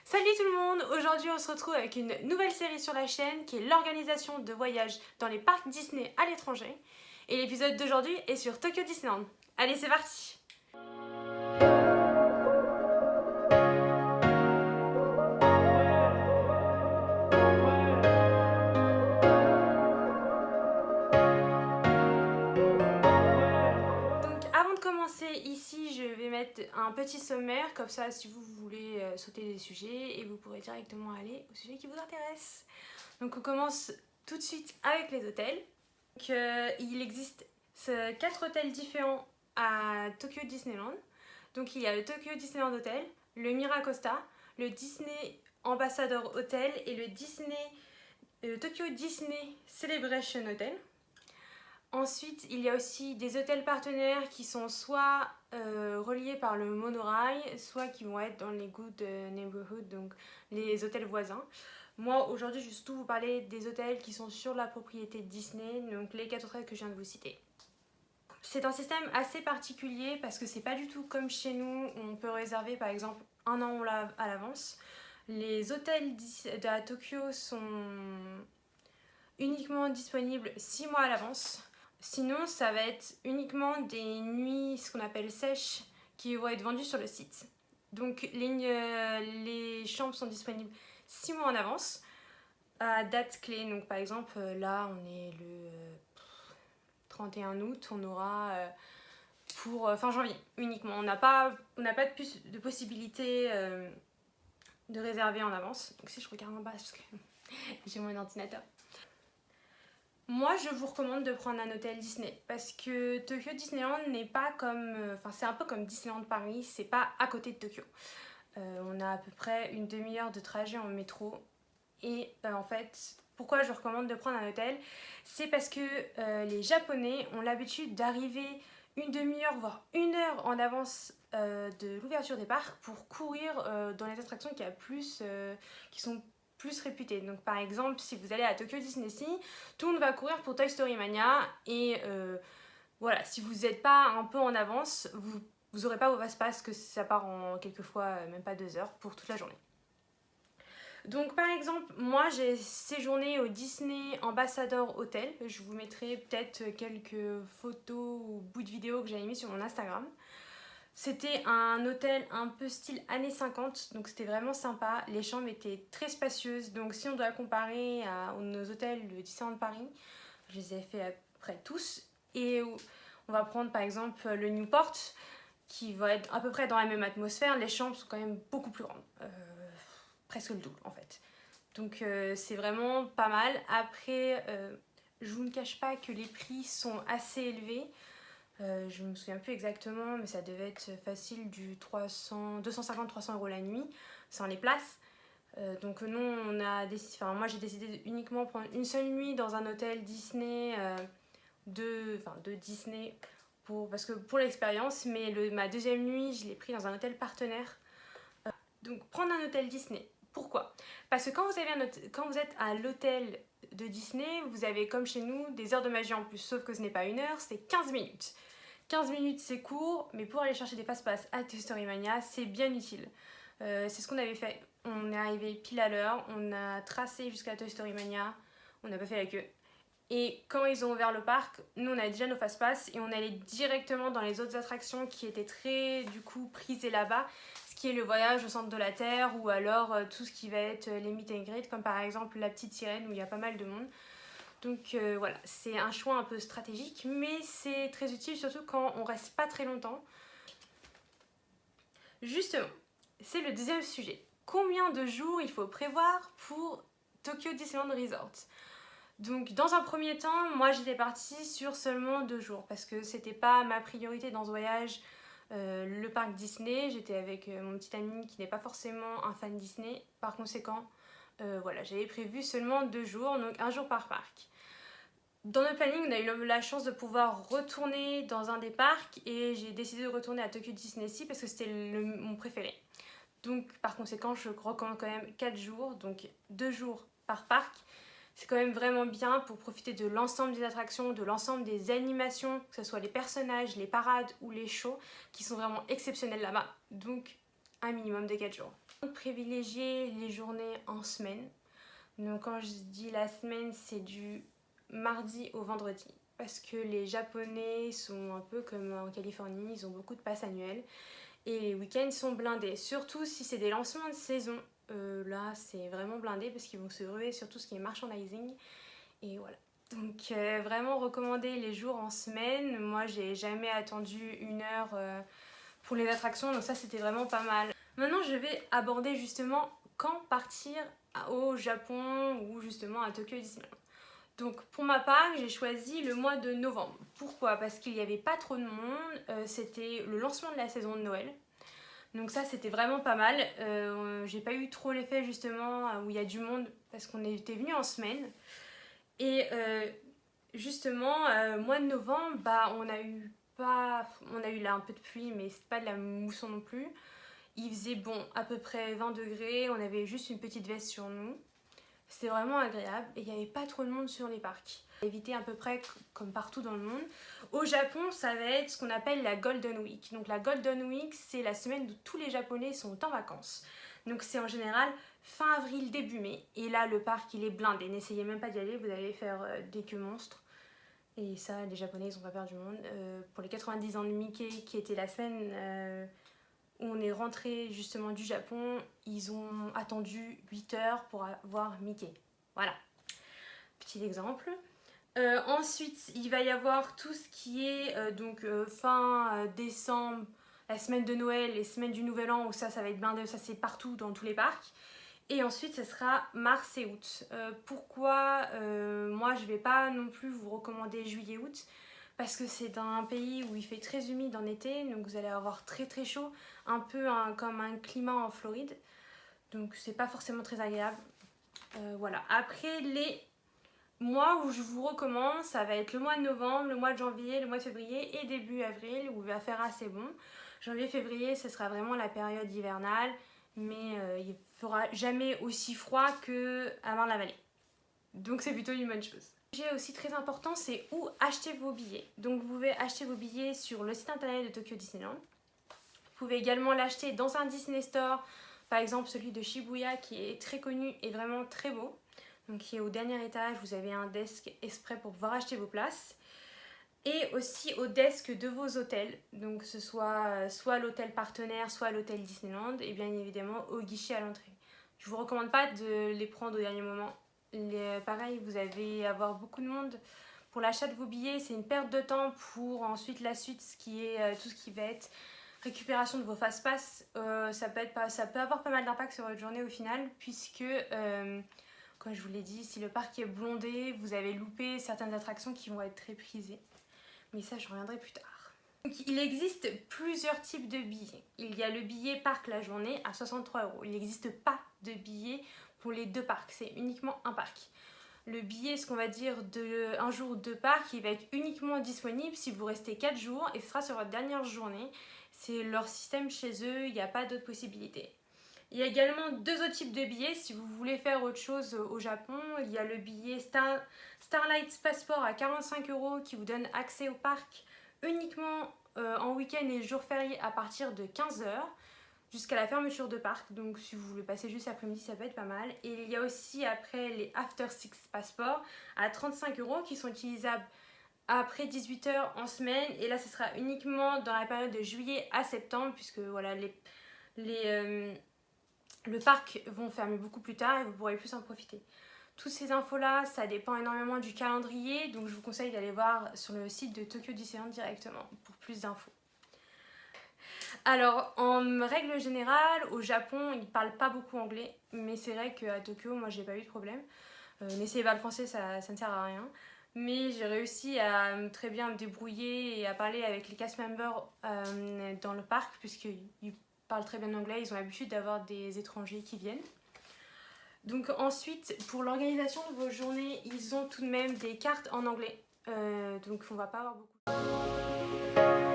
Salut tout le monde! Aujourd'hui on se retrouve avec une nouvelle série sur la chaîne qui est l'organisation de voyages dans les parcs Disney à l'étranger. Et l'épisode d'aujourd'hui est sur Tokyo Disneyland. Allez, c'est parti! Donc avant de commencer ici, je vais mettre un petit sommaire, comme ça si vous voulez sauter des sujets et vous pourrez directement aller au sujet qui vous intéresse. Donc on commence tout de suite avec les hôtels. Donc, il existe 4 hôtels différents à Tokyo Disneyland. Donc il y a le Tokyo Disneyland Hotel, le Miracosta, le Disney Ambassador Hotel et le Tokyo Disney Celebration Hotel. Ensuite, il y a aussi des hôtels partenaires qui sont soit reliés par le monorail, soit qui vont être dans les Good Neighborhood, donc les hôtels voisins. Moi, aujourd'hui, je vais surtout vous parler des hôtels qui sont sur la propriété Disney, donc les 4 hôtels que je viens de vous citer. C'est un système assez particulier parce que c'est pas du tout comme chez nous où on peut réserver par exemple un an à l'avance. Les hôtels à Tokyo sont uniquement disponibles 6 mois à l'avance. Sinon, ça va être uniquement des nuits, ce qu'on appelle sèches, qui vont être vendues sur le site. Donc les chambres sont disponibles 6 mois en avance à date clé. Donc par exemple, là on est le 31 août, on aura pour fin janvier uniquement. On n'a pas de possibilité de réserver en avance. Donc si je regarde en bas, parce que j'ai mon ordinateur. Moi, je vous recommande de prendre un hôtel Disney parce que Tokyo Disneyland n'est pas comme... Enfin, c'est un peu comme Disneyland Paris, c'est pas à côté de Tokyo. On a à peu près une demi-heure de trajet en métro. Et en fait, pourquoi je recommande de prendre un hôtel? C'est parce que les Japonais ont l'habitude d'arriver une demi-heure, voire 1 heure en avance de l'ouverture des parcs pour courir dans les attractions qui sont plus réputées. Donc par exemple, si vous allez à Tokyo Disney Sea, tout le monde va courir pour Toy Story Mania et voilà, si vous n'êtes pas un peu en avance, vous n'aurez pas vos fast-pass, que ça part en quelquefois même pas 2 heures pour toute la journée. Donc par exemple, moi j'ai séjourné au Disney Ambassador Hotel. Je vous mettrai peut-être quelques photos ou bouts de vidéos que j'avais mis sur mon Instagram. C'était un hôtel un peu style années 50, donc c'était vraiment sympa. Les chambres étaient très spacieuses, donc si on doit comparer à nos hôtels de Disneyland Paris, je les ai fait à peu près tous. Et on va prendre par exemple le Newport, qui va être à peu près dans la même atmosphère. Les chambres sont quand même beaucoup plus grandes. Presque le double en fait. Donc c'est vraiment pas mal. Après, je vous ne cache pas que les prix sont assez élevés. Je me souviens plus exactement, mais ça devait être facile du 250-300 € la nuit, sans les places. Donc nous, moi j'ai décidé de uniquement prendre une seule nuit dans un hôtel Disney, de Disney, parce que pour l'expérience, mais ma deuxième nuit, je l'ai pris dans un hôtel partenaire. Donc prendre un hôtel Disney. Pourquoi? Parce que quand vous êtes à l'hôtel de Disney, vous avez comme chez nous des heures de magie en plus, sauf que ce n'est pas 1 heure, c'est 15 minutes. 15 minutes c'est court, mais pour aller chercher des fast-pass à Toy Story Mania, c'est bien utile. C'est ce qu'on avait fait. On est arrivé pile à l'heure, on a tracé jusqu'à Toy Story Mania, on n'a pas fait la queue. Et quand ils ont ouvert le parc, nous on avait déjà nos fast-pass et on allait directement dans les autres attractions qui étaient très du coup prisées là-bas, ce qui est le voyage au centre de la Terre ou alors tout ce qui va être les meet and greet, comme par exemple la petite sirène où il y a pas mal de monde. Donc voilà, c'est un choix un peu stratégique, mais c'est très utile surtout quand on reste pas très longtemps. Justement, c'est le deuxième sujet. Combien de jours il faut prévoir pour Tokyo Disneyland Resort? Donc dans un premier temps, moi j'étais partie sur seulement 2 jours parce que c'était pas ma priorité dans ce voyage, le parc Disney. J'étais avec mon petit ami qui n'est pas forcément un fan Disney. Par conséquent, voilà, j'avais prévu seulement 2 jours, donc 1 jour par parc. Dans notre planning, on a eu la chance de pouvoir retourner dans un des parcs et j'ai décidé de retourner à Tokyo Disney Sea parce que c'était mon préféré. Donc par conséquent, je recommande quand même 4 jours, donc 2 jours par parc. C'est quand même vraiment bien pour profiter de l'ensemble des attractions, de l'ensemble des animations, que ce soit les personnages, les parades ou les shows, qui sont vraiment exceptionnels là-bas. Donc un minimum de 4 jours. Privilégier les journées en semaine. Donc quand je dis la semaine, c'est du mardi au vendredi. Parce que les Japonais sont un peu comme en Californie, ils ont beaucoup de passes annuelles. Et les week-ends sont blindés, surtout si c'est des lancements de saison. Là, c'est vraiment blindé parce qu'ils vont se ruer sur tout ce qui est merchandising. Et voilà. Donc vraiment recommander les jours en semaine. Moi, j'ai jamais attendu 1 heure pour les attractions, donc ça c'était vraiment pas mal. Maintenant, je vais aborder justement quand partir au Japon ou justement à Tokyo Disneyland. Donc pour ma part, j'ai choisi le mois de novembre. Pourquoi? Parce qu'il n'y avait pas trop de monde, c'était le lancement de la saison de Noël. Donc ça c'était vraiment pas mal. J'ai pas eu trop l'effet justement où il y a du monde parce qu'on était venu en semaine. Et justement, mois de novembre, bah, on a eu là un peu de pluie, mais c'est pas de la mousson non plus. Il faisait bon, à peu près 20 degrés, on avait juste une petite veste sur nous. C'était vraiment agréable et il n'y avait pas trop de monde sur les parcs. Éviter à peu près comme partout dans le monde. Au Japon, ça va être ce qu'on appelle la Golden Week. Donc la Golden Week, c'est la semaine où tous les Japonais sont en vacances. Donc c'est en général fin avril, début mai. Et là, le parc, il est blindé. N'essayez même pas d'y aller, vous allez faire des queues monstres. Et ça, les Japonais, ils ont pas peur du monde. Pour les 90 ans de Mickey, qui était la semaine où on est rentré justement du Japon, ils ont attendu 8 heures pour voir Mickey. Voilà, petit exemple. Ensuite, il va y avoir tout ce qui est fin décembre, la semaine de Noël, les semaines du Nouvel An, où ça va être blindé, ça c'est partout dans tous les parcs. Et ensuite, ce sera mars et août. Pourquoi moi, je ne vais pas non plus vous recommander juillet-août parce que c'est dans un pays où il fait très humide en été, donc vous allez avoir très très chaud, un peu comme un climat en Floride. Donc c'est pas forcément très agréable. Voilà. Après, les mois où je vous recommande, ça va être le mois de novembre, le mois de janvier, le mois de février et début avril où il va faire assez bon. Janvier-février, ce sera vraiment la période hivernale, mais il fera jamais aussi froid qu'à Marne-la-Vallée. Donc c'est plutôt une bonne chose. J'ai aussi très important, c'est où acheter vos billets. Donc vous pouvez acheter vos billets sur le site internet de Tokyo Disneyland. Vous pouvez également l'acheter dans un Disney Store, par exemple celui de Shibuya qui est très connu et vraiment très beau. Donc qui est au dernier étage, vous avez un desk exprès pour pouvoir acheter vos places. Et aussi au desk de vos hôtels, donc que ce soit l'hôtel partenaire, soit l'hôtel Disneyland, et bien évidemment au guichet à l'entrée. Je vous recommande pas de les prendre au dernier moment. Pareil, vous allez avoir beaucoup de monde pour l'achat de vos billets, c'est une perte de temps pour ensuite la suite, ce qui est tout ce qui va être récupération de vos fast-pass. Ça peut avoir pas mal d'impact sur votre journée au final, puisque comme je vous l'ai dit, si le parc est blindé, vous avez loupé certaines attractions qui vont être très prisées. Mais ça, je reviendrai plus tard. Donc, il existe plusieurs types de billets. Il y a le billet parc la journée à 63 €. Il n'existe pas de billet pour les deux parcs, c'est uniquement un parc. Le billet, ce qu'on va dire de un jour de parc, il va être uniquement disponible si vous restez 4 jours et ce sera sur votre dernière journée. C'est leur système chez eux, il n'y a pas d'autre possibilité. Il y a également deux autres types de billets si vous voulez faire autre chose au Japon. Il y a le billet Starlight Passport à 45 € qui vous donne accès au parc uniquement en week-end et jours fériés à partir de 15 h jusqu'à la fermeture de parc. Donc si vous voulez passer juste l'après-midi, ça peut être pas mal. Et il y a aussi après les After 6 Passports à 35 € qui sont utilisables après 18 h en semaine. Et là, ce sera uniquement dans la période de juillet à septembre puisque voilà, le parc vont fermer beaucoup plus tard et vous pourrez plus en profiter. Toutes ces infos-là, ça dépend énormément du calendrier, donc je vous conseille d'aller voir sur le site de Tokyo Disneyland directement pour plus d'infos. Alors, en règle générale, au Japon, ils ne parlent pas beaucoup anglais, mais c'est vrai qu'à Tokyo, moi, j'ai pas eu de problème. N'essayez pas le français, ça ne sert à rien. Mais j'ai réussi à très bien me débrouiller et à parler avec les cast members dans le parc, puisqu'ils parlent très bien anglais, ils ont l'habitude d'avoir des étrangers qui viennent. Donc ensuite, pour l'organisation de vos journées, ils ont tout de même des cartes en anglais. Donc on va pas avoir beaucoup.